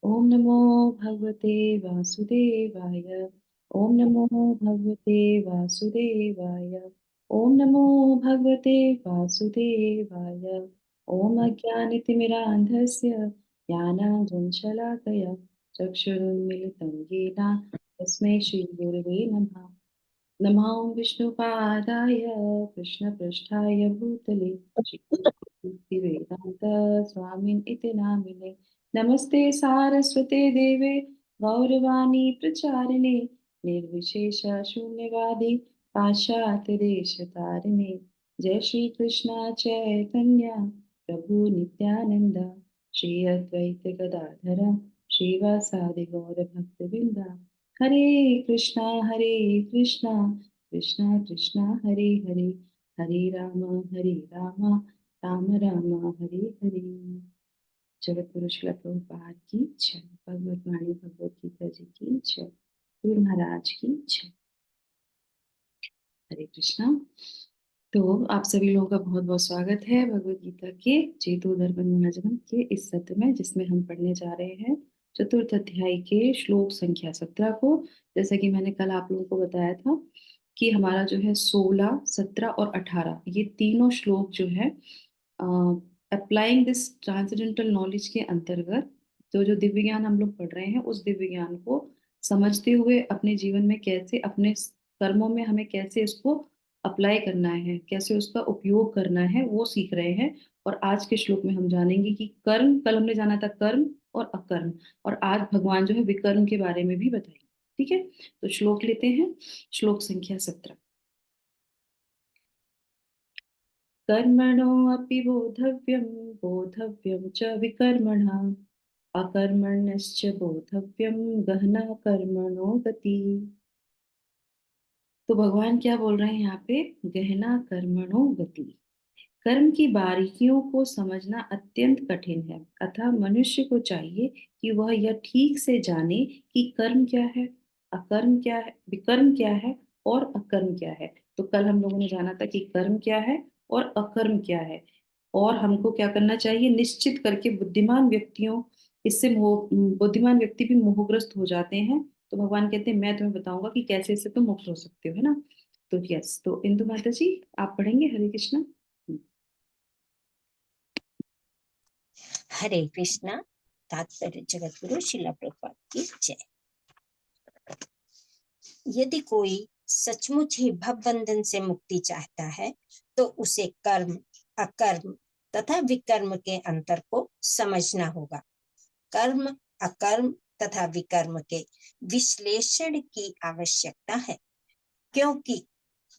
ओम नमो भगवते वासुदेवाय। ओम नमो भगवते वासुदेवाय। ओम नमो भगवते वासुदेवाय। ओम अज्ञानतिमिरान्धस्य ज्ञानाञ्जनशलाकया चक्षुरुन्मीलितं येन तस्मै श्रीगुरवे नमः। नमो विष्णुपादाय कृष्णपृष्ठाय भूतले श्रीमती वेदांत स्वामिन् इति नामिने। नमस्ते सारस्वते देवे गौरवाणी प्रचारिणे निर्विशेष शून्यवादी पाश्चात्य देश तारिणे। जय श्री कृष्ण चैतन्य प्रभु नित्यानंद श्री अद्वैत गदाधर श्रीवासादि गौर भक्तवृंदा। हरे कृष्णा कृष्णा कृष्णा हरे हरे, हरे राम राम राम हरे हरे। जगत गुरु श्रील प्रभुपाद की जय। भगवत वाणी भगवत गीता जी की जय। गुरु महाराज की जय। हरे कृष्णा। तो आप सभी लोगों का बहुत बहुत स्वागत है भगवत गीता के चेतो दर्पण महाजनम के इस सत्र में, जिसमें हम पढ़ने जा रहे हैं चतुर्थ अध्याय के श्लोक संख्या 17 को। जैसे कि मैंने कल आप लोगों को बताया था कि हमारा जो है 16, 17 और 18 ये तीनों श्लोक जो है अप्लाइंग दिस ट्रांसेंडेंटल नॉलेज के अंतर्गत, जो दिव्य ज्ञान हम लोग पढ़ रहे हैं उस दिव्य ज्ञान को समझते हुए अपने जीवन में कैसे, अपने कर्मों में हमें कैसे इसको अप्लाई करना है, कैसे उसका उपयोग करना है, वो सीख रहे हैं। और आज के श्लोक में हम जानेंगे कि कर्म, कल हमने जाना था कर्म और अकर्म, और आज भगवान जो है विकर्म के बारे में भी बताएंगे। ठीक है, तो श्लोक लेते हैं। श्लोक संख्या 17। कर्मणो अपि बोधव्यं, बोधव्यं च विकर्मणा, अकर्मण्यश्च बोधव्यं गहना कर्मणो गति। तो भगवान क्या बोल रहे हैं यहाँ पे? गहना कर्मणो गति। कर्म की बारीकियों को समझना अत्यंत कठिन है, अतः मनुष्य को चाहिए कि वह यह ठीक से जाने कि कर्म क्या है, अकर्म क्या है, विकर्म क्या है और अकर्म क्या है। तो कल हम लोगों ने जाना था कि कर्म क्या है और अकर्म क्या है, और हमको क्या करना चाहिए, निश्चित करके। बुद्धिमान व्यक्तियों इससे मोह, बुद्धिमान व्यक्ति भी मोहग्रस्त हो जाते हैं। तो भगवान कहते हैं मैं तुम्हें बताऊंगा कि कैसे इससे तुम मुक्त हो सकते हो, है ना। तो यस, तो इंदु माता जी आप पढ़ेंगे। हरे कृष्णा। हरे कृष्णा। तात्पर्य जगत गुरु शिला प्रभुपाद की जय। यदि कोई सचमुच ही भव बंधन से मुक्ति चाहता है तो उसे कर्म, अकर्म तथा विकर्म के अंतर को समझना होगा। कर्म, अकर्म तथा विकर्म के विश्लेषण की आवश्यकता है, क्योंकि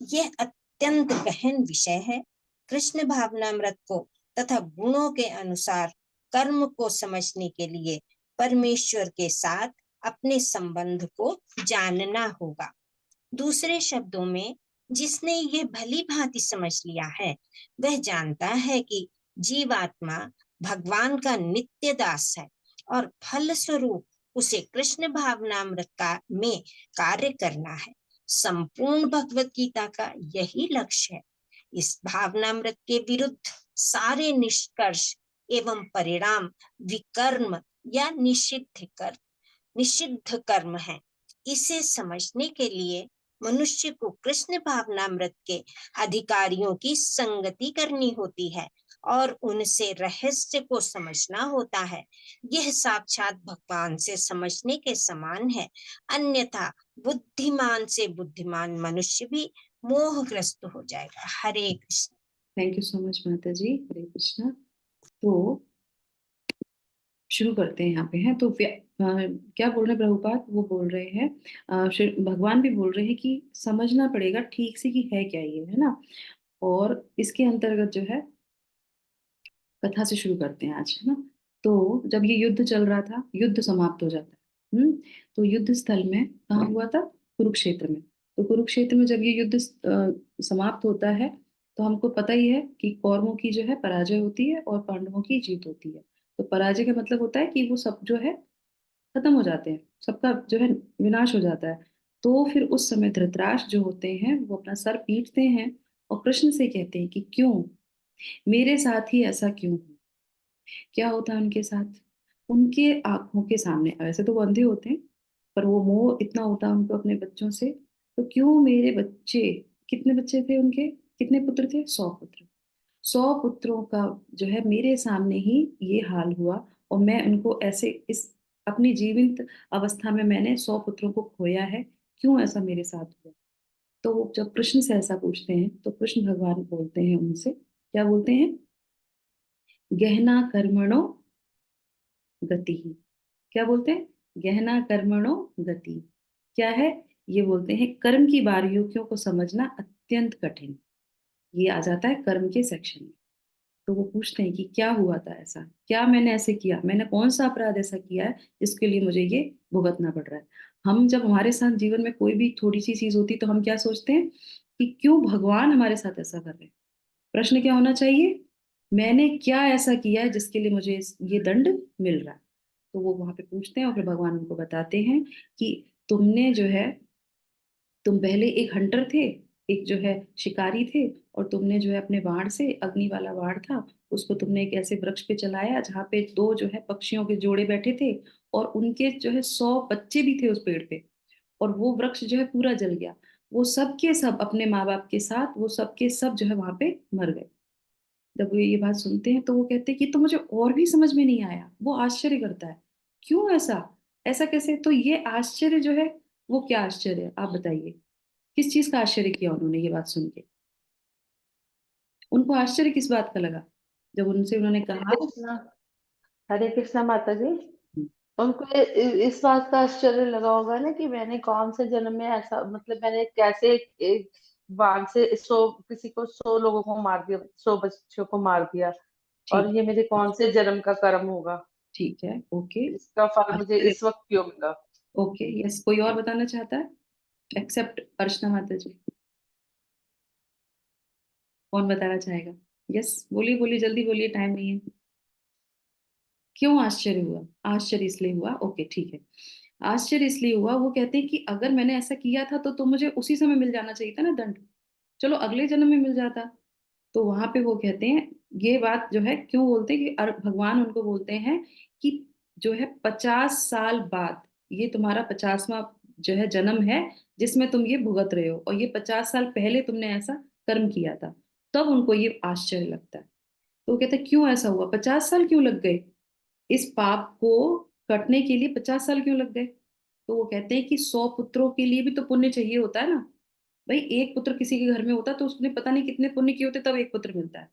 यह अत्यंत गहन विषय है। कृष्ण भावनामृत को तथा गुणों के अनुसार कर्म को समझने के लिए परमेश्वर के साथ अपने संबंध को जानना होगा। दूसरे शब्दों में, जिसने ये भली भांति समझ लिया है वह जानता है कि जीवात्मा भगवान का नित्य दास है और फल स्वरूप उसे कृष्ण भावनामृत का में कार्य करना है। संपूर्ण भगवत गीता का यही लक्ष्य है। इस भावनामृत के विरुद्ध सारे निष्कर्ष एवं परिणाम विकर्म या निषिद्ध कर्म है। इसे समझने के लिए मनुष्य को कृष्ण भावनामृत के अधिकारियों की संगति करनी होती है और उनसे रहस्य को समझना होता है। यह साक्षात भगवान से समझने के समान है। अन्यथा बुद्धिमान से बुद्धिमान मनुष्य भी मोहग्रस्त हो जाएगा। Hare Krishna. Thank you so much माता जी। हरे कृष्णा। तो शुरू करते हैं। यहाँ पे हैं तो क्या बोल रहे हैं प्रभुपाद? वो बोल रहे हैं, भगवान भी बोल रहे हैं कि समझना पड़ेगा ठीक से कि है क्या ये, है ना। और इसके अंतर्गत जो है कथा से शुरू करते हैं आज, है ना। तो जब ये युद्ध चल रहा था, युद्ध समाप्त हो जाता है। तो युद्ध स्थल में कहाँ हुआ था? कुरुक्षेत्र में। तो कुरुक्षेत्र में जब ये युद्ध समाप्त होता है, तो हमको पता ही है कि कौरवों की जो है पराजय होती है और पांडवों की जीत होती है। तो पराजय का मतलब होता है कि वो सब जो है खत्म हो जाते हैं, सबका जो है विनाश हो जाता है। तो फिर उस समय धृतराष्ट्र जो होते हैं वो अपना सर पीटते हैं और कृष्ण से कहते हैं कि क्यों मेरे साथ ही ऐसा क्यों? क्या होता है उनके साथ? उनके आंखों के सामने, वैसे तो वो अंधे होते हैं, पर वो मोह इतना होता है उनको अपने बच्चों से, तो क्यों मेरे बच्चे, कितने बच्चे थे उनके, कितने पुत्र थे, 100 पुत्र, 100 पुत्रों का जो है मेरे सामने ही ये हाल हुआ, और मैं उनको ऐसे इस अपनी जीवित अवस्था में मैंने 100 पुत्रों को खोया है, क्यों ऐसा मेरे साथ हुआ। तो वो जब कृष्ण से ऐसा पूछते हैं तो कृष्ण भगवान बोलते हैं उनसे, क्या बोलते हैं, गहना कर्मणो गति। क्या बोलते हैं, गहना कर्मणो गति, क्या है, ये बोलते हैं कर्म की बारीकियों को समझना अत्यंत कठिन। ये आ जाता है कर्म के सेक्शन में। तो वो पूछते हैं कि क्या हुआ था ऐसा, क्या मैंने ऐसे किया, मैंने कौन सा अपराध ऐसा किया है जिसके लिए मुझे ये भुगतना पड़ रहा है। हम जब हमारे साथ जीवन में कोई भी थोड़ी सी चीज होती तो हम क्या सोचते हैं कि क्यों भगवान हमारे साथ ऐसा कर रहे हैं। प्रश्न क्या होना चाहिए, मैंने क्या ऐसा किया है जिसके लिए मुझे ये दंड मिल रहा है। तो वो वहां पे पूछते हैं और फिर भगवान उनको बताते हैं कि तुमने जो है, तुम पहले एक हंटर थे, एक जो है शिकारी थे, और तुमने जो है अपने बाण से, अग्नि वाला बाण था, उसको तुमने एक ऐसे वृक्ष पे चलाया जहाँ पे दो जो है पक्षियों के जोड़े बैठे थे, और उनके जो है 100 बच्चे भी थे उस पेड़ पे, और वो वृक्ष जो है पूरा जल गया। वो सब के सब अपने माँ बाप के साथ वो सब के सब जो है वहां पे मर गए। जब वो ये बात सुनते हैं तो वो कहते हैं कि तो मुझे और भी समझ में नहीं आया। वो आश्चर्य करता है, क्यों ऐसा, ऐसा कैसे। तो ये आश्चर्य जो है, वो क्या आश्चर्य है आप बताइए, किस चीज का आश्चर्य किया उन्होंने ये बात सुन के, उनको आश्चर्य किस बात का लगा जब उनसे उन्होंने हरे कहा। कृष्णा, हरे कृष्णा माता जी। उनको इस बात का आश्चर्य लगा होगा ना कि मैंने कौन से जन्म में ऐसा, मतलब मैंने कैसे एक बाण से 100 लोगों को मार दिया, 100 बच्चों को मार दिया, ठीक, और ये मेरे कौन से जन्म का कर्म होगा, ठीक है, ओके। इसका फल मुझे आश्चर्य, इस वक्त क्यों मिला। ओके, यस, कोई और बताना चाहता है एक्सेप्ट अर्चना माता जी, कौन बताना चाहेगा। यस, बोलिए बोलिए, जल्दी बोलिए, टाइम नहीं है। क्यों आश्चर्य हुआ, आश्चर्य इसलिए हुआ, ओके ठीक है। आश्चर्य इसलिए हुआ, वो कहते हैं कि अगर मैंने ऐसा किया था तो मुझे उसी समय मिल जाना चाहिए था ना दंड, चलो अगले जन्म में मिल जाता। तो वहां पे वो कहते हैं, ये बात जो है क्यों बोलते हैं कि भगवान उनको बोलते हैं कि जो है 50 साल बाद ये तुम्हारा 50वां जो है जन्म है जिसमें तुम ये भुगत रहे हो, और ये 50 साल पहले तुमने ऐसा कर्म किया था। तब उनको ये आश्चर्य लगता है। तो वो कहते हैं क्यों ऐसा हुआ, 50 साल क्यों लग गए, इस पाप को कटने के लिए 50 साल क्यों लग गए। तो वो कहते हैं कि 100 पुत्रों के लिए भी तो पुण्य चाहिए होता है ना। भाई एक पुत्र किसी के घर में होता तो उसने पता नहीं कितने पुण्य किए होते तब एक पुत्र मिलता है।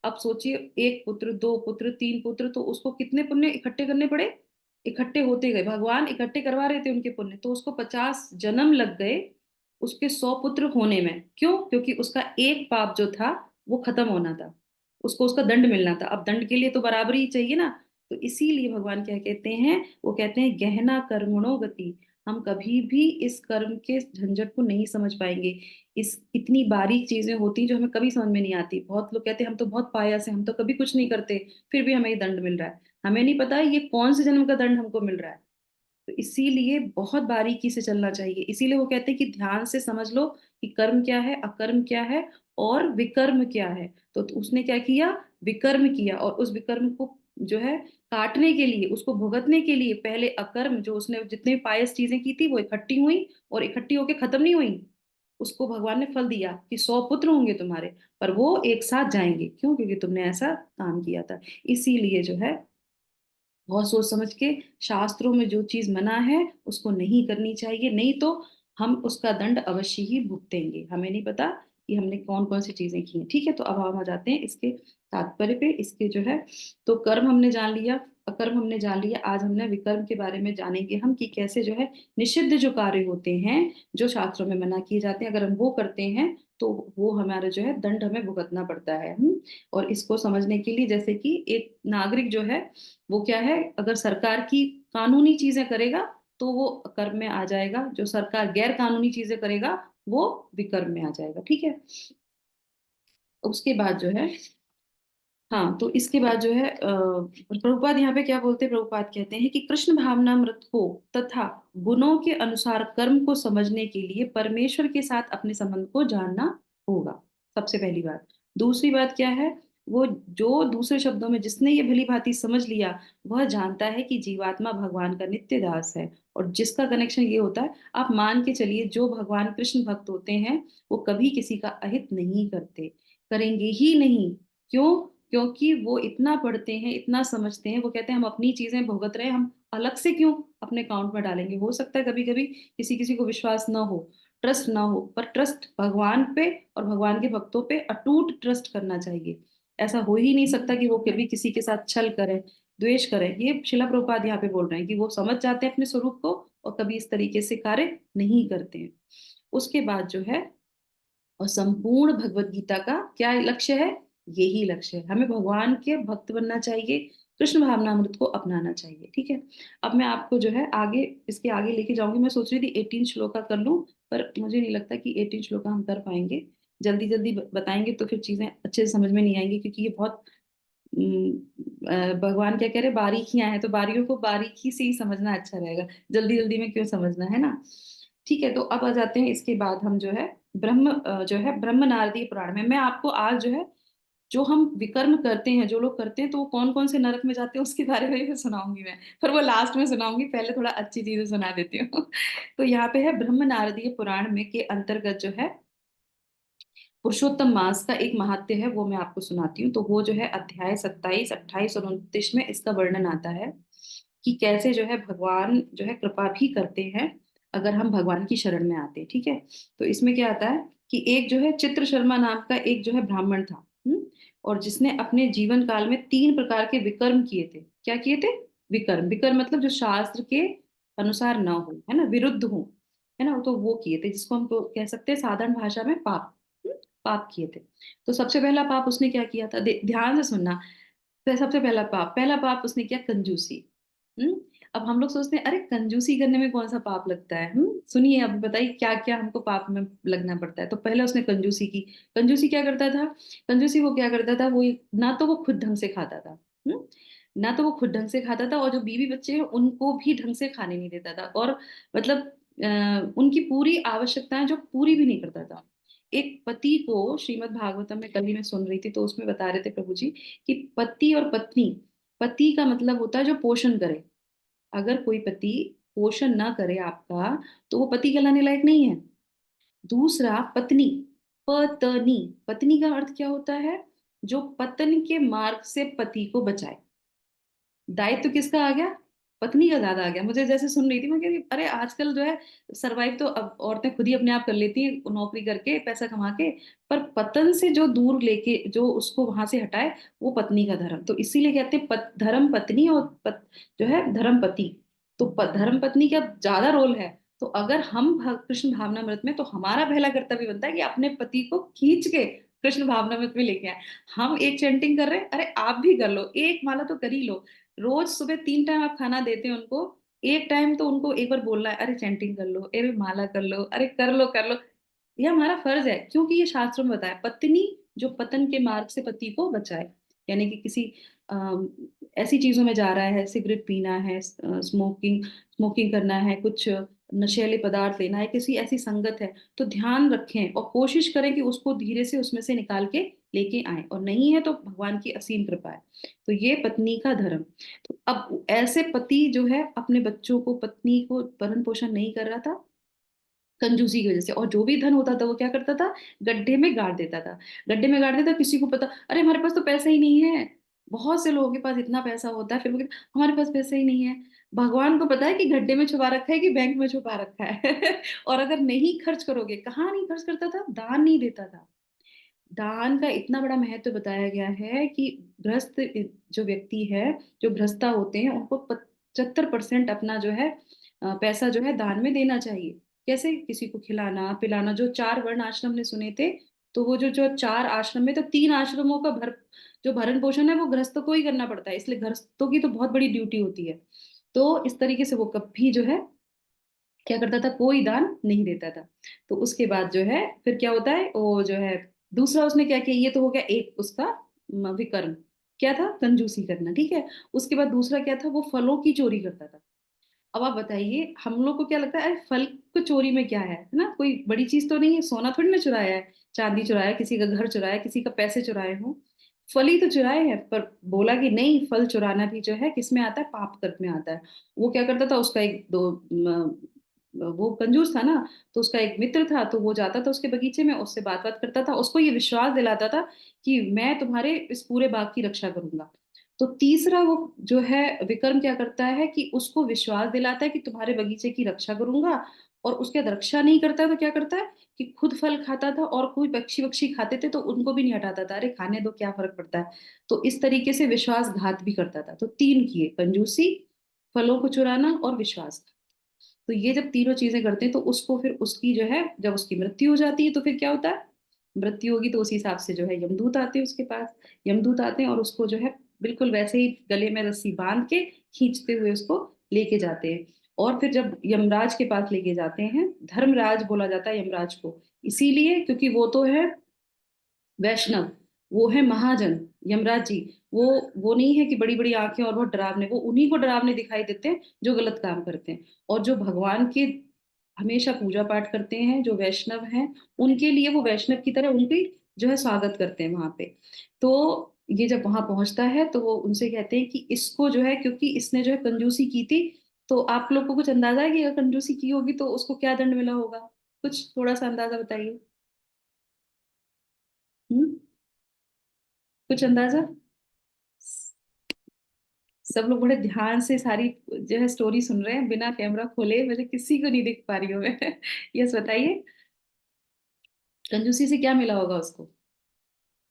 अब सोचिए, एक पुत्र, 2 पुत्र, 3 पुत्र, तो उसको कितने पुण्य इकट्ठे करने पड़े, इकट्ठे होते गए, भगवान इकट्ठे करवा रहे थे उनके पुण्य, तो उसको 50 जन्म लग गए उसके 100 पुत्र होने में। क्यों, क्योंकि उसका एक पाप जो था वो खत्म होना था, उसको उसका दंड मिलना था। अब दंड के लिए तो बराबरी ही चाहिए ना। तो इसीलिए भगवान क्या कहते हैं, वो कहते हैं गहना कर्मणो गति, हम कभी भी इस कर्म के झंझट को नहीं समझ पाएंगे। इस इतनी बारीक चीजें होती हैं जो हमें कभी समझ में नहीं आती। बहुत लोग कहते हैं हम तो बहुत पायस हैं, हम तो कभी कुछ नहीं करते, फिर भी हमें ये दंड मिल रहा है। हमें नहीं पता ये कौन से जन्म का दंड हमको मिल रहा है। तो इसीलिए बहुत बारीकी से चलना चाहिए। इसीलिए वो कहते हैं कि ध्यान से समझ लो कि कर्म क्या है, अकर्म क्या है, और विकर्म क्या है। तो उसने क्या किया, विकर्म किया, और उस विकर्म को जो है काटने के लिए, उसको भुगतने के लिए पहले अकर्म, जो उसने जितने भी पायस चीजें की थी वो इकट्ठी हुई, और इकट्ठी होके खत्म नहीं हुई। उसको भगवान ने फल दिया कि 100 पुत्र होंगे तुम्हारे, पर वो एक साथ जाएंगे, क्यों, क्योंकि तुमने ऐसा काम किया था। इसीलिए जो है बहुत सोच समझ के, शास्त्रों में जो चीज मना है उसको नहीं करनी चाहिए, नहीं तो हम उसका दंड अवश्य ही भुगतेंगे। हमें नहीं पता कि हमने कौन कौन सी चीजें की हैं। ठीक है, तो अब हम आ जाते हैं इसके तात्पर्य पे, इसके जो है, तो कर्म हमने जान लिया, अकर्म हमने जान लिया, आज हमने विकर्म के बारे में जानेंगे हम कि कैसे जो है निषिद्ध जो कार्य होते हैं, जो शास्त्रों में मना किए जाते हैं, अगर हम वो करते हैं तो वो हमारा जो है दंड हमें भुगतना पड़ता है। और इसको समझने के लिए, जैसे कि एक नागरिक जो है वो क्या है, अगर सरकार की कानूनी चीजें करेगा तो वो कर्म में आ जाएगा, जो सरकार गैर कानूनी चीजें करेगा वो विकर्म में आ जाएगा। ठीक है, उसके बाद जो है, हाँ, तो इसके बाद जो है प्रभुपाद यहाँ पे क्या बोलते हैं, प्रभुपाद कहते हैं कि कृष्ण भावनामृत को तथा गुणों के अनुसार कर्म को समझने के लिए परमेश्वर के साथ अपने संबंध को जानना होगा, सबसे पहली बात। दूसरी बात क्या है, वो जो दूसरे शब्दों में जिसने ये भली भांति समझ लिया, वह जानता है कि जीवात्मा भगवान का नित्य दास है। और जिसका कनेक्शन ये होता है, आप मान के चलिए जो भगवान कृष्ण भक्त होते हैं वो कभी किसी का अहित नहीं करते, करेंगे ही नहीं। क्यों? क्योंकि वो इतना पढ़ते हैं, इतना समझते हैं, वो कहते हैं हम अपनी चीजें भुगत रहे हैं, हम अलग से क्यों अपने अकाउंट में डालेंगे। हो सकता है कभी कभी किसी किसी को विश्वास ना हो, ट्रस्ट ना हो, पर ट्रस्ट भगवान पे और भगवान के भक्तों पे अटूट ट्रस्ट करना चाहिए। ऐसा हो ही नहीं सकता कि वो कभी किसी के साथ छल करें, द्वेष करें। ये शिला प्रभुपाद यहाँ पे बोल रहे हैं कि वो समझ जाते हैं अपने स्वरूप को और कभी इस तरीके से कार्य नहीं करते हैं। उसके बाद जो है, और संपूर्ण भगवत गीता का क्या लक्ष्य है? यही लक्ष्य है, हमें भगवान के भक्त बनना चाहिए, कृष्ण भावनामृत को अपनाना चाहिए। ठीक है, अब मैं आपको जो है आगे, इसके आगे लेके जाऊंगी। मैं सोच रही थी 18 श्लोका कर लूं, पर मुझे नहीं लगता कि 18 श्लोका हम कर पाएंगे। जल्दी जल्दी बताएंगे तो फिर चीजें अच्छे से समझ में नहीं आएंगी, क्योंकि ये बहुत भगवान क्या कह रहे, बारीकियां हैं, तो बारियों को बारीकी से ही समझना अच्छा रहेगा, जल्दी जल्दी में क्यों समझना है ना। ठीक है, तो अब आ जाते हैं इसके बाद हम जो है जो है ब्रह्म नारदीय पुराण में। मैं आपको आज जो है, जो हम विकर्म करते हैं, जो लोग करते हैं, तो वो कौन कौन से नरक में जाते हैं उसके बारे में भी सुनाऊंगी मैं, पर वो लास्ट में सुनाऊंगी, पहले थोड़ा अच्छी चीजें सुना देती हूँ। तो यहाँ पे है ब्रह्म नारदीय पुराण में के अंतर्गत जो है पुरुषोत्तम मास का एक महात्म्य है, वो मैं आपको सुनाती हूँ। तो वो जो है अध्याय 27, 28 और 29 में इसका वर्णन आता है कि कैसे जो है भगवान जो है कृपा भी करते हैं अगर हम भगवान की शरण में आते हैं। ठीक है, तो इसमें क्या आता है कि एक जो है चित्र शर्मा नाम का एक जो है ब्राह्मण था, और जिसने अपने जीवन काल में 3 प्रकार के विकर्म किए थे। क्या किए थे? विकर्म। विकर्म मतलब जो शास्त्र के अनुसार ना हो, है ना, विरुद्ध हो, है ना, तो वो किए थे, जिसको हम तो कह सकते हैं साधारण भाषा में पाप। पाप किए थे। तो सबसे पहला पाप उसने क्या किया था, ध्यान से सुनना। तो सबसे पहला पाप उसने किया कंजूसी। हम्म अब हम लोग सोचते हैं अरे कंजूसी करने में कौन सा पाप लगता है। सुनिए, अब बताइए क्या क्या हमको पाप में लगना पड़ता है। तो पहले उसने कंजूसी की। कंजूसी क्या करता था? कंजूसी वो क्या करता था, वो ना तो वो खुद ढंग से खाता था, ना तो वो खुद ढंग से खाता था, और जो बीवी बच्चे हैं उनको भी ढंग से खाने नहीं देता था, और मतलब उनकी पूरी आवश्यकताएं जो पूरी भी नहीं करता था। एक पति को, श्रीमद् भागवतम में कल ही मैं सुन रही थी, तो उसमें बता रहे थे प्रभु जी कि पति और पत्नी, पति का मतलब होता है जो पोषण करे। अगर कोई पति पोषण ना करे आपका, तो वो पति कहलाने लायक नहीं है। दूसरा पत्नी, पत्नी, पत्नी का अर्थ क्या होता है? जो पतन के मार्ग से पति को बचाए। दायित्व किसका आ गया? पत्नी का ज्यादा आ गया। मुझे जैसे सुन रही थी, मैं कह रही अरे आजकल जो है सरवाइव तो अब औरतें खुद ही अपने आप कर लेती हैं, नौकरी करके पैसा कमा के, पर पतन से जो दूर लेके जो उसको वहां से हटाए, वो पत्नी का धर्म। तो इसीलिए कहते हैं धर्म पत्नी और जो है धर्म पति। तो धर्म पत्नी का ज्यादा रोल है। तो अगर हम कृष्ण भावनामृत में, तो हमारा पहला कर्तव्य बनता है कि अपने पति को खींच के कृष्ण भावनामृत में लेके आए। हम एक चैंटिंग कर रहे हैं, अरे आप भी कर लो, एक माला तो कर ही लो। रोज सुबह 3 टाइम आप खाना देते हैं उनको, एक टाइम तो उनको एक बार बोलना है, अरे चैंटिंग कर लो, अरे माला कर लो, अरे कर लो कर लो। ये हमारा फर्ज है, क्योंकि ये शास्त्रों में बताया पत्नी जो पतन के मार्ग से पति को बचाए। यानी कि किसी अम, ऐसी चीजों में जा रहा है, सिगरेट पीना है, स्मोकिंग स्मोकिंग करना है, कुछ नशीले पदार्थ लेना है, किसी ऐसी संगत है, तो ध्यान रखें और कोशिश करें कि उसको धीरे से उसमें से निकाल के लेके आए, और नहीं है तो भगवान की असीम कृपा है। तो ये पत्नी का धर्म। तो अब ऐसे पति जो है अपने बच्चों को, पत्नी को भरण पोषण नहीं कर रहा था कंजूसी की वजह से, और जो भी धन होता था वो क्या करता था, गड्ढे में गाड़ देता था। गड्ढे में गाड़ देता, किसी को पता, अरे हमारे पास तो पैसा ही नहीं है। बहुत से लोगों के पास इतना पैसा होता है, फिर वो कहते, हमारे पास पैसा ही नहीं है। भगवान को पता है कि गड्ढे में छुपा रखा है कि बैंक में छुपा रखा है। और अगर नहीं खर्च करोगे, कहाँ नहीं खर्च करता था, दान नहीं देता था। दान का इतना बड़ा महत्व बताया गया है कि गृहस्थ जो व्यक्ति है, जो गृहस्था होते हैं, उनको 75% अपना जो है पैसा जो है दान में देना चाहिए। कैसे? किसी को खिलाना पिलाना। जो 4 वर्ण आश्रम ने सुने थे, तो वो जो जो 4 आश्रम में, तो 3 आश्रमों का जो भरण पोषण है वो गृहस्थों को ही करना पड़ता है, इसलिए गृहस्थों की तो बहुत बड़ी ड्यूटी होती है। तो इस तरीके से वो कभी जो है क्या करता था, कोई दान नहीं देता था। तो उसके बाद जो है फिर क्या होता है, वो जो है दूसरा उसने क्या किया, ये तो हो गया एक उसका विकर्म, क्या था, कंजूसी करना। ठीक है, उसके बाद दूसरा क्या था, वो फलों की चोरी करता था। अब आप बताइए, हम लोग को क्या लगता है, अरे फल को चोरी में क्या है ना, कोई बड़ी चीज तो नहीं है, सोना थोड़ी ना चुराया है, चांदी चुराया, किसी का घर चुराया, किसी का पैसे चुराए हो। फल ही तो चुराए हैं, पर बोला कि नहीं, फल चुराना भी जो है किस में आता है, पाप कर्म में आता है। वो क्या करता था, उसका एक दो वो कंजूस था ना, तो उसका एक मित्र था, तो वो जाता था उसके बगीचे में, उससे बात बात करता था, उसको ये विश्वास दिलाता था कि मैं तुम्हारे इस पूरे बाग की रक्षा करूंगा। तो तीसरा वो जो है विक्रम क्या करता है कि उसको विश्वास दिलाता है कि तुम्हारे बगीचे की रक्षा करूंगा, और उसके बाद रक्षा नहीं करता है तो क्या करता है कि खुद फल खाता था, और कोई पक्षी वक्षी खाते थे तो उनको भी नहीं हटाता था, अरे खाने दो क्या फर्क पड़ता है। तो इस तरीके से विश्वासघात भी करता था। तो तीन किए, कंजूसी, फलों को चुराना और विश्वासघात। तो ये जब तीनों चीजें करते हैं तो उसको फिर उसकी जो है, जब उसकी मृत्यु हो जाती है तो फिर क्या होता है, मृत्यु होगी तो उसी हिसाब से जो है यमदूत आते हैं उसके पास। यमदूत आते हैं और उसको जो है बिल्कुल वैसे ही गले में रस्सी बांध के खींचते हुए उसको लेके जाते हैं। और फिर जब यमराज के पास लेके जाते हैं, धर्मराज बोला जाता है यमराज को, इसीलिए क्योंकि वो तो है वैष्णव, वो है महाजन, यमराज जी। वो वो नहीं है कि बड़ी बड़ी आंखें और बहुत डरावने, वो उन्हीं को डरावने दिखाई देते हैं जो गलत काम करते हैं। और जो भगवान के हमेशा पूजा पाठ करते हैं, जो वैष्णव हैं, उनके लिए वो वैष्णव की तरह उनकी जो है स्वागत करते हैं वहां पे। तो ये जब वहां पहुंचता है तो वो उनसे कहते हैं कि इसको जो है, क्योंकि इसने जो है कंजूसी की थी, तो आप लोग को कुछ अंदाजा है कि अगर कंजूसी की होगी तो उसको क्या दंड मिला होगा? कुछ थोड़ा सा अंदाजा बताइए। हम्म, कुछ अंदाजा? सब लोग बड़े ध्यान से सारी जो है स्टोरी सुन रहे हैं बिना कैमरा खोले, मुझे किसी को नहीं दिख पा रही हूँ मैं। यस बताइए, कंजूसी से क्या मिला होगा उसको?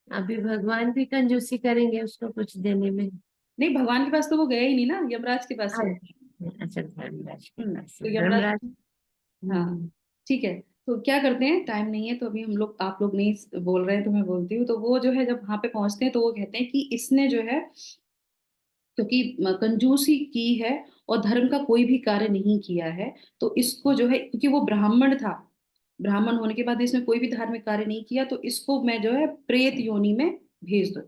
अभी भगवान भी कंजूसी करेंगे उसको कुछ देने में। नहीं, भगवान के पास तो वो गया ही नहीं ना, यमराज के पास हाँ, गया। अच्छा धर्मराज के पास तो यमराज, धर्मराज। हाँ हम्म, ठीक है। तो क्या करते हैं, टाइम नहीं है तो अभी हम लोग, आप लोग नहीं बोल रहे हैं तो मैं बोलती हूँ। तो वो जो है जब वहां पे पहुंचते हैं तो वो कहते हैं कि इसने जो है, क्योंकि कंजूसी की है और धर्म का कोई भी कार्य नहीं किया है, तो इसको जो है, क्योंकि वो ब्राह्मण था, ब्राह्मण होने के बाद इसने कोई भी धार्मिक कार्य नहीं किया, तो इसको मैं जो है प्रेत योनि में भेज दो।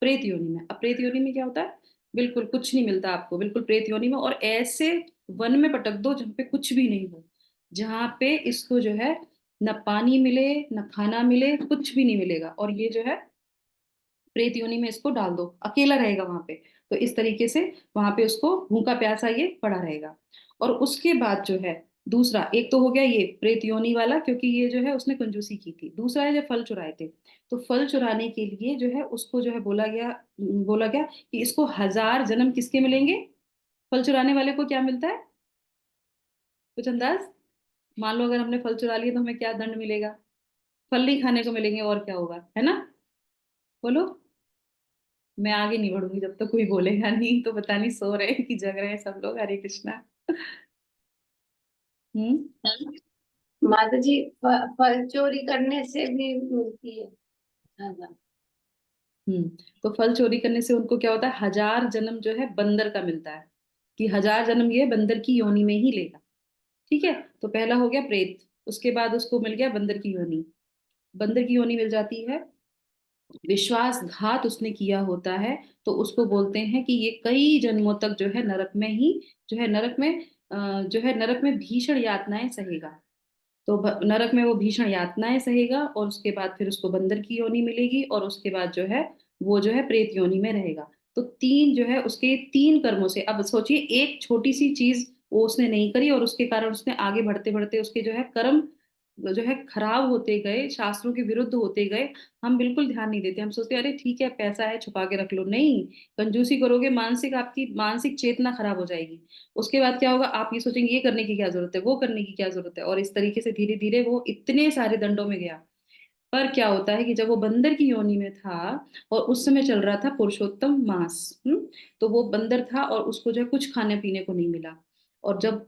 प्रेत योनि में, अब प्रेत योनि में क्या होता है, बिल्कुल कुछ नहीं मिलता आपको, बिल्कुल प्रेत योनि में, और ऐसे वन में पटक दो जहाँ पे कुछ भी नहीं हो, जहाँ पे इसको जो है न पानी मिले, न खाना मिले, कुछ भी नहीं मिलेगा, और ये जो है प्रेत योनि में इसको डाल दो, अकेला रहेगा वहां पे। तो इस तरीके से वहां पे उसको भूखा प्यासा ये पड़ा रहेगा। और उसके बाद जो है दूसरा, एक तो हो गया ये प्रेत योनि वाला, क्योंकि ये जो है उसने कंजूसी की थी। दूसरा है जो फल चुराए थे, तो फल चुराने के लिए जो है उसको जो है बोला गया कि इसको 1000 जन्म किसके मिलेंगे, फल चुराने वाले को क्या मिलता है, कुछ अंदाज? मान लो अगर हमने फल चुरा लिया तो हमें क्या दंड मिलेगा? फल नहीं खाने को मिलेंगे, और क्या होगा, है ना? बोलो। मैं आगे नहीं बढ़ूंगी जब तक कोई बोलेगा नहीं, तो पता नहीं सो रहे हैं कि जग रहे हैं सब लोग। हरे कृष्णा। हम्म। माता जी फल चोरी करने से भी मिलती है सजा। हम्म। तो फल चोरी करने से उनको क्या होता है, 1000 जन्म जो है बंदर का मिलता है, कि 1000 जन्म ये बंदर की योनि में ही लेगा। ठीक है। तो पहला हो गया प्रेत, उसके बाद उसको मिल गया बंदर की योनि, बंदर की योनि मिल जाती है। विश्वासघात उसने किया होता है, तो उसको बोलते हैं कि ये कई जन्मों तक जो है नरक में ही, जो है नरक में जो है नरक में भीषण यातनाएं सहेगा। तो नरक में वो भीषण यातनाएं सहेगा, और उसके बाद फिर उसको बंदर की योनि मिलेगी, और उसके बाद जो है वो जो है प्रेत योनि में रहेगा। तो तीन जो है उसके तीन कर्मों से, अब सोचिए एक छोटी सी चीज वो उसने नहीं करी, और उसके कारण उसने आगे बढ़ते बढ़ते उसके जो है कर्म जो है खराब होते गए, शास्त्रों के विरुद्ध होते गए। हम बिल्कुल ध्यान नहीं देते, हम सोचते हैं अरे ठीक है पैसा है छुपा के रख लो, नहीं। कंजूसी करोगे, मानसिक आपकी मानसिक चेतना खराब हो जाएगी। उसके बाद क्या होगा, आप ये सोचेंगे ये करने की क्या जरूरत है, वो करने की क्या जरूरत है, और इस तरीके से धीरे धीरे वो इतने सारे दंडों में गया। पर क्या होता है कि जब वो बंदर की योनि में था, और उस समय चल रहा था पुरुषोत्तम मास, तो वो बंदर था और उसको जो है कुछ खाने पीने को नहीं मिला। और जब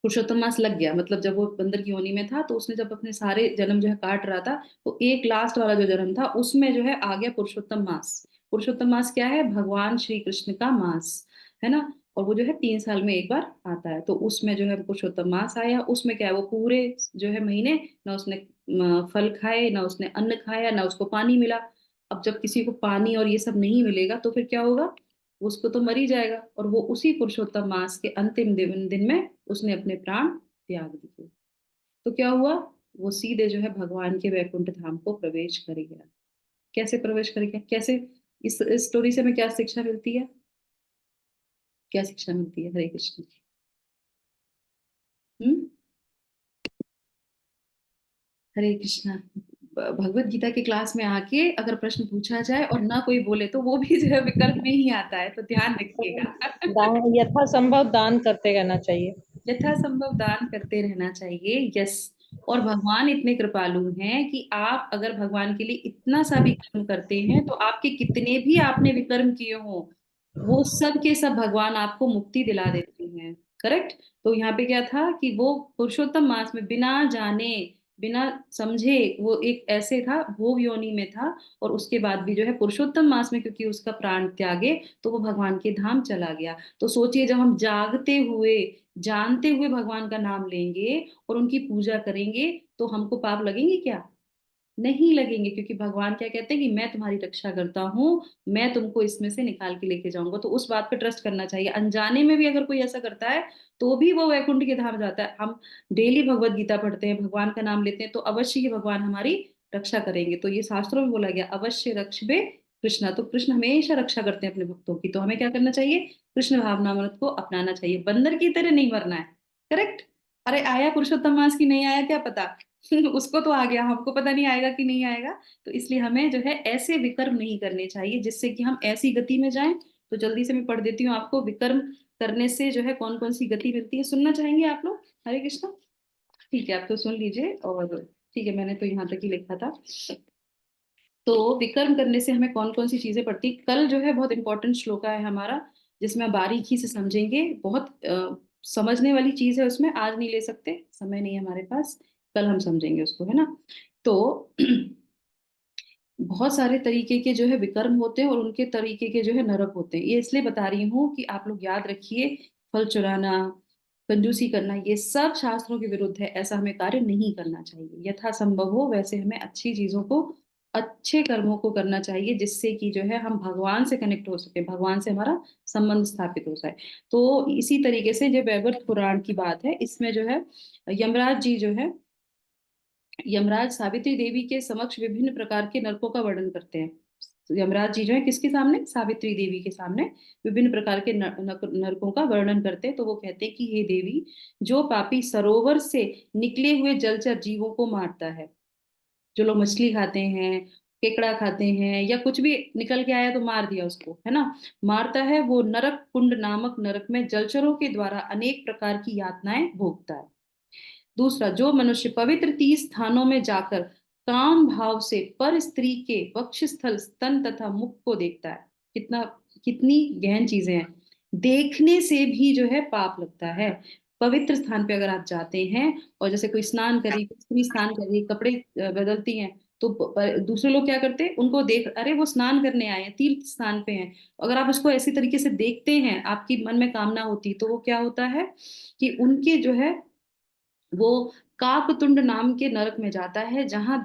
पुरुषोत्तम मास लग गया, मतलब जब वो बंदर की योनि में था, तो उसने जब अपने सारे जन्म जो है काट रहा था, तो एक लास्ट वाला जो जन्म था उसमें जो है आ गया पुरुषोत्तम मास। पुरुषोत्तम मास क्या है, भगवान श्री कृष्ण का मास, है ना? और वो जो है 3 साल में एक बार आता है, तो उसमें जो है पुरुषोत्तम मास आया। उसमें क्या है, वो पूरे जो है महीने ना उसने फल खाए, ना उसने अन्न खाया, ना उसको पानी मिला। अब जब किसी को पानी और ये सब नहीं मिलेगा तो फिर क्या होगा, उसको तो मर ही जाएगा। और वो उसी पुरुषोत्तम मास के अंतिम दिन में उसने अपने प्राण त्याग दिए। तो क्या हुआ, वो सीधे जो है भगवान के वैकुंठ धाम को प्रवेश कर गया। कैसे प्रवेश करेंगे, कैसे इस स्टोरी से हमें क्या शिक्षा मिलती है, क्या शिक्षा मिलती है? हरे कृष्ण। हम्म। हरे कृष्णा। भगवत गीता के क्लास में आके अगर प्रश्न पूछा जाए और ना कोई बोले तो वो भी जो है विकल्प में ही आता है, तो ध्यान रखिएगा। दान यथासंभव दान करते रहना चाहिए। यथासंभव दान करते रहना चाहिए, यस। और भगवान इतने कृपालु हैं कि आप अगर भगवान के लिए इतना सा भी कर्म करते हैं तो आपके कितने भी आपने विकर्म किए हो वो सब के सब भगवान आपको मुक्ति दिला देते हैं। करेक्ट। तो यहाँ पे क्या था कि वो पुरुषोत्तम मास में बिना जाने बिना समझे वो एक ऐसे था, भोग योनि में था, और उसके बाद भी जो है पुरुषोत्तम मास में क्योंकि उसका प्राण त्यागे तो वो भगवान के धाम चला गया। तो सोचिए जब हम जागते हुए जानते हुए भगवान का नाम लेंगे और उनकी पूजा करेंगे तो हमको पाप लगेंगे क्या? नहीं लगेंगे, क्योंकि भगवान क्या कहते हैं कि मैं तुम्हारी रक्षा करता हूँ, मैं तुमको इसमें से निकाल के लेके जाऊंगा। तो उस बात पे ट्रस्ट करना चाहिए। अनजाने में भी अगर कोई ऐसा करता है तो भी वो वैकुंठ के धाम जाता है। हम डेली भगवत गीता पढ़ते हैं, भगवान का नाम लेते हैं, तो अवश्य ही भगवान हमारी रक्षा करेंगे। तो ये शास्त्रों में बोला गया, अवश्य रक्षबे कृष्णा। तो कृष्ण हमेशा रक्षा करते हैं अपने भक्तों की। तो हमें क्या करना चाहिए? कृष्ण भावनामृत को अपनाना चाहिए, बंदर की तरह नहीं मरना है। करेक्ट। अरे आया पुरुषोत्तम मास की नहीं आया क्या पता। उसको तो आ गया, हमको पता नहीं आएगा कि नहीं आएगा। तो इसलिए हमें जो है ऐसे विकर्म नहीं करने चाहिए जिससे कि हम ऐसी गति में जाएं। तो जल्दी से मैं पढ़ देती हूँ आपको, विकर्म करने से जो है कौन कौन सी गति मिलती है, सुनना चाहेंगे आप लोग? हरे कृष्णा। ठीक है, आप तो सुन लीजिए। और ठीक है, मैंने तो यहाँ तक ही लिखा था। तो विकर्म करने से हमें कौन कौन सी चीजें पड़ती, कल जो है बहुत इंपॉर्टेंट श्लोका है हमारा जिसमें हम बारीकी से समझेंगे। बहुत समझने वाली चीज है उसमें, आज नहीं ले सकते, समय नहीं है हमारे पास, कल हम समझेंगे उसको, है ना। तो बहुत सारे तरीके के जो है विकर्म होते हैं और उनके तरीके के जो है नरक होते हैं। ये इसलिए बता रही हूँ कि आप लोग याद रखिए, फल चुराना, कंजूसी करना, ये सब शास्त्रों के विरुद्ध है। ऐसा हमें कार्य नहीं करना चाहिए। यथासंभव हो वैसे हमें अच्छी चीजों को, अच्छे कर्मों को करना चाहिए जिससे कि जो है हम भगवान से कनेक्ट हो सके, भगवान से हमारा संबंध स्थापित हो जाए। तो इसी तरीके से जो वैवर्त पुराण की बात है इसमें जो है यमराज जी जो है, यमराज सावित्री देवी के समक्ष विभिन्न प्रकार के नरकों का वर्णन करते हैं। यमराज जी जो है किसके सामने? सावित्री देवी के सामने विभिन्न प्रकार के नरकों का वर्णन करते हैं। तो वो कहते हैं कि हे देवी, जो पापी सरोवर से निकले हुए जलचर जीवों को मारता है, जो लोग मछली खाते हैं, केकड़ा खाते हैं, या कुछ भी निकल के आया तो मार दिया उसको, है ना, मारता है, वो नरक कुंड नामक नरक में जलचरों के द्वारा अनेक प्रकार की यातनाएं भोगता है। दूसरा, जो मनुष्य पवित्र 30 स्थानों में जाकर काम भाव से पर स्त्री के वक्षस्थल, स्तन तथा मुख को देखता है, कितना, कितनी गहन चीजें हैं। देखने से भी जो है पाप लगता है। पवित्र स्थान पे अगर आप जाते हैं और जैसे कोई स्नान करी, स्त्री स्नान कर रही, कपड़े बदलती हैं, तो दूसरे लोग क्या करते हैं, उनको देख, अरे वो स्नान करने आए हैं, तीर्थ स्थान पे हैं। अगर आप उसको ऐसी तरीके से देखते हैं, आपकी मन में कामना होती, तो वो क्या होता है कि उनके जो है वो काकतुंड नाम के नरक में जाता है, जहां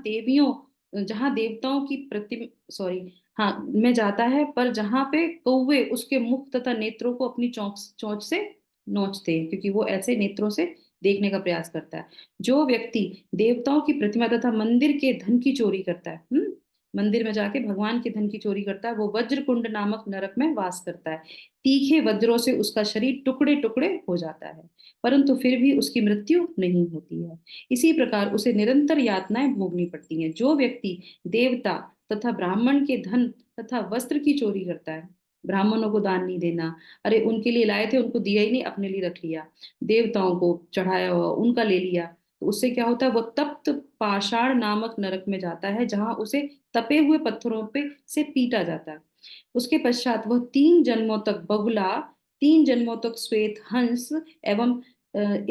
देवताओं की प्रतिमा, सॉरी, हाँ, में जाता है, पर जहां पे कौवे उसके मुख तथा नेत्रों को अपनी चोंच चोंच से नोचते हैं, क्योंकि वो ऐसे नेत्रों से देखने का प्रयास करता है। जो व्यक्ति देवताओं की प्रतिमा तथा मंदिर के धन की चोरी करता है, मंदिर में जाके भगवान के धन की चोरी करता है, वो वज्र कुंड नामक नरक में वास करता है। तीखे वज्रों से उसका शरीर टुकड़े टुकड़े हो जाता है, परंतु फिर भी उसकी मृत्यु नहीं होती है। इसी प्रकार उसे निरंतर यातनाएं भोगनी पड़ती हैं। जो व्यक्ति देवता तथा ब्राह्मण के धन तथा वस्त्र की चोरी करता है, ब्राह्मणों को दान नहीं देना, अरे उनके लिए लाए थे उनको दिया ही नहीं, अपने लिए रख लिया, देवताओं को चढ़ाया हुआ उनका ले लिया, तो उससे क्या होता है, वो तप्त पाषाण नामक नरक में जाता है, जहां उसे तपे हुए पत्थरों पे से पीटा जाता है। उसके पश्चात वह 3 जन्मों तक बगुला, 3 जन्मों तक श्वेत हंस, एवं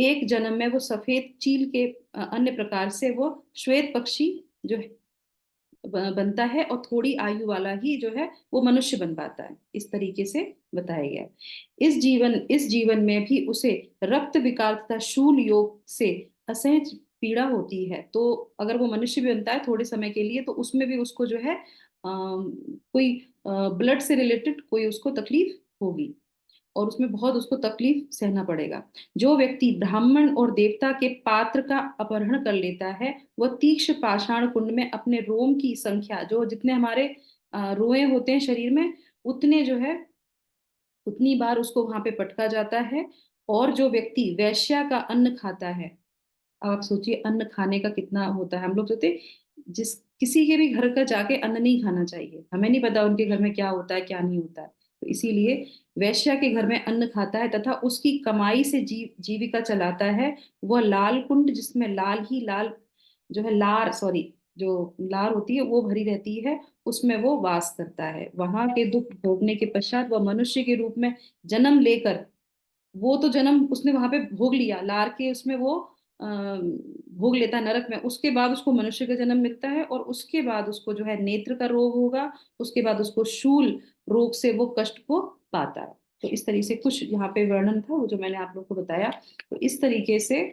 एक जन्म में वो सफेद चील के अन्य प्रकार से वो श्वेत पक्षी जो है बनता है, और थोड़ी आयु वाला ही जो है वो मनुष्य बन पाता है। इस तरीके से बताया गया है। इस जीवन में भी उसे रक्त विकार तथा शूल योग से असहज पीड़ा होती है। तो अगर वो मनुष्य भी बनता है थोड़े समय के लिए, तो उसमें भी उसको जो है कोई ब्लड से रिलेटेड कोई उसको तकलीफ होगी। और उसमें बहुत उसको तकलीफ सहना पड़ेगा। जो व्यक्ति ब्राह्मण और देवता के पात्र का अपहरण कर लेता है, वह तीक्ष्ण पाषाण कुंड में अपने रोम की संख्या, जो जितने हमारे रोए होते हैं शरीर में, उतने जो है उतनी बार उसको वहां पे पटका जाता है। और जो व्यक्ति वैश्या का अन्न खाता है, अब आप सोचिए अन्न खाने का कितना होता है। हम लोग सोचते जिस किसी के भी घर का जाके अन्न नहीं खाना चाहिए, हमें नहीं पता उनके घर में क्या होता है क्या नहीं होता है। तो इसीलिए वैश्या के घर में अन्न खाता है तथा उसकी कमाई से जीविका चलाता है। वह लाल कुंड, जिसमें लाल ही लाल जो है लार सॉरी जो लार होती है वो भरी रहती है, उसमें वो वास करता है। वहां के दुख भोगने के पश्चात वह मनुष्य के रूप में जन्म लेकर, वो तो जन्म उसने वहां पे भोग लिया लार के, उसमें वो भोग लेता है नरक में। उसके बाद उसको मनुष्य का जन्म मिलता है और उसके बाद उसको जो है नेत्र का रोग होगा, उसके बाद उसको शूल रोग से वो कष्ट को पाता है। तो इस तरीके से कुछ यहाँ पे वर्णन था वो जो मैंने आप लोग को बताया। तो इस तरीके से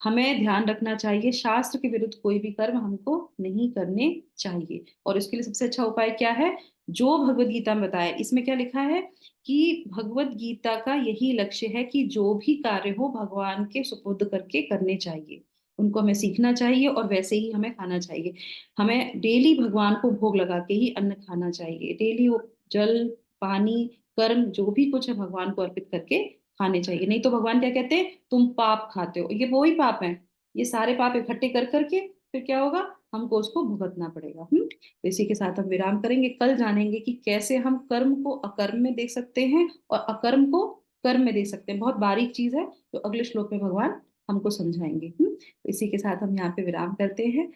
हमें ध्यान रखना चाहिए, शास्त्र के विरुद्ध कोई भी कर्म हमको नहीं करने चाहिए। और इसके लिए सबसे अच्छा उपाय क्या है, जो भगवत गीता में बताया, इसमें क्या लिखा है कि भगवत गीता का यही लक्ष्य है कि जो भी कार्य हो भगवान के सुपुर्द करके करने चाहिए, उनको हमें सीखना चाहिए और वैसे ही हमें खाना चाहिए। हमें डेली भगवान को भोग लगा के ही अन्न खाना चाहिए, डेली वो जल पानी कर्म जो भी कुछ है भगवान को अर्पित करके खाने चाहिए। नहीं तो भगवान क्या कहते हैं, तुम पाप खाते हो, ये वो ही पाप है, ये सारे पाप इकट्ठे कर करके फिर क्या होगा, हमको उसको भुगतना पड़ेगा। तो इसी के साथ हम विराम करेंगे। कल जानेंगे कि कैसे हम कर्म को अकर्म में देख सकते हैं और अकर्म को कर्म में देख सकते हैं। बहुत बारीक चीज है जो अगले श्लोक में भगवान हमको समझाएंगे। तो इसी के साथ हम यहाँ पे विराम करते हैं।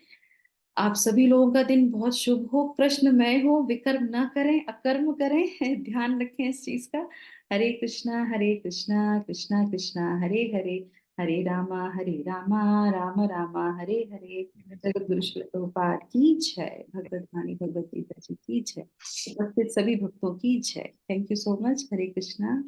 आप सभी लोगों का दिन बहुत शुभ हो, प्रश्नमय हो, विकर्म ना करें, अकर्म करें। ध्यान रखें इस चीज का। हरे कृष्णा कृष्णा कृष्णा हरे हरे, हरे रामा राम रामा हरे हरे। जगत गुरु श्री प्रभुपाद की जय, भगवत वाणी भगवत गीता जी की जय, उपस्थित सभी भक्तों की जय। Thank you so much. Hare Krishna.